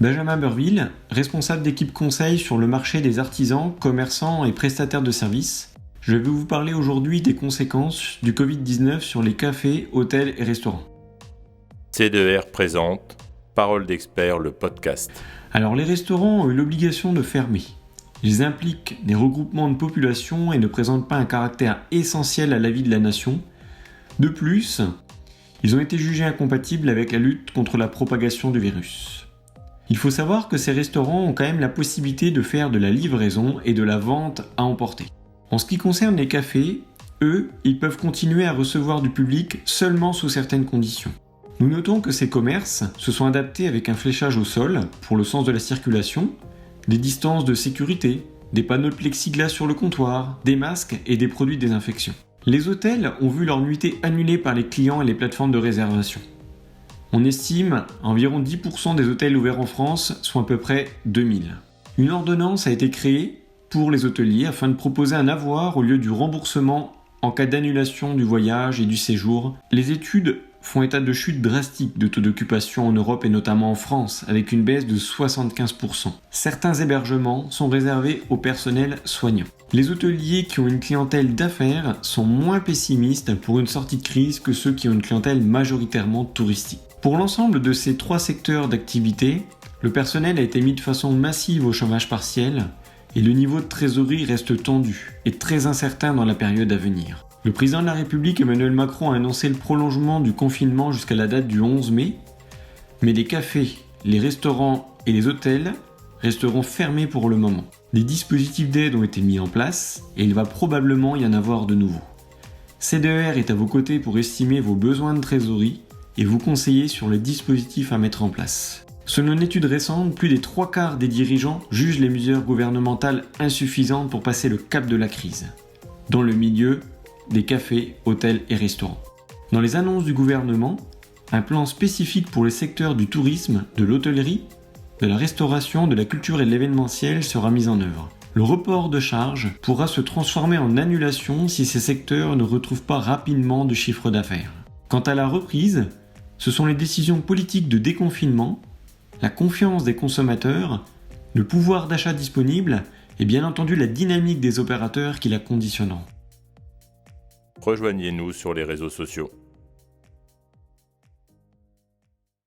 Benjamin Burville, responsable d'équipe conseil sur le marché des artisans, commerçants et prestataires de services. Je vais vous parler aujourd'hui des conséquences du Covid-19 sur les cafés, hôtels et restaurants. C2R présente Parole d'expert, le podcast. Alors les restaurants ont eu l'obligation de fermer. Ils impliquent des regroupements de population et ne présentent pas un caractère essentiel à la vie de la nation. De plus, ils ont été jugés incompatibles avec la lutte contre la propagation du virus. Il faut savoir que ces restaurants ont quand même la possibilité de faire de la livraison et de la vente à emporter. En ce qui concerne les cafés, eux, ils peuvent continuer à recevoir du public seulement sous certaines conditions. Nous notons que ces commerces se sont adaptés avec un fléchage au sol pour le sens de la circulation, des distances de sécurité, des panneaux de plexiglas sur le comptoir, des masques et des produits de désinfection. Les hôtels ont vu leur nuitée annulée par les clients et les plateformes de réservation. On estime environ 10% des hôtels ouverts en France, soit à peu près 2000. Une ordonnance a été créée pour les hôteliers afin de proposer un avoir au lieu du remboursement en cas d'annulation du voyage et du séjour. Les études font état de chute drastique de taux d'occupation en Europe et notamment en France, avec une baisse de 75%. Certains hébergements sont réservés au personnel soignant. Les hôteliers qui ont une clientèle d'affaires sont moins pessimistes pour une sortie de crise que ceux qui ont une clientèle majoritairement touristique. Pour l'ensemble de ces trois secteurs d'activité, le personnel a été mis de façon massive au chômage partiel et le niveau de trésorerie reste tendu et très incertain dans la période à venir. Le président de la République Emmanuel Macron a annoncé le prolongement du confinement jusqu'à la date du 11 mai, mais les cafés, les restaurants et les hôtels resteront fermés pour le moment. Des dispositifs d'aide ont été mis en place et il va probablement y en avoir de nouveaux. C2R est à vos côtés pour estimer vos besoins de trésorerie et vous conseiller sur les dispositifs à mettre en place. Selon une étude récente, plus des 3/4 des dirigeants jugent les mesures gouvernementales insuffisantes pour passer le cap de la crise, dans le milieu des cafés, hôtels et restaurants. Dans les annonces du gouvernement, un plan spécifique pour les secteurs du tourisme, de l'hôtellerie, de la restauration, de la culture et de l'événementiel sera mis en œuvre. Le report de charges pourra se transformer en annulation si ces secteurs ne retrouvent pas rapidement de chiffre d'affaires. Quant à la reprise, ce sont les décisions politiques de déconfinement, la confiance des consommateurs, le pouvoir d'achat disponible et bien entendu la dynamique des opérateurs qui la conditionneront. Rejoignez-nous sur les réseaux sociaux.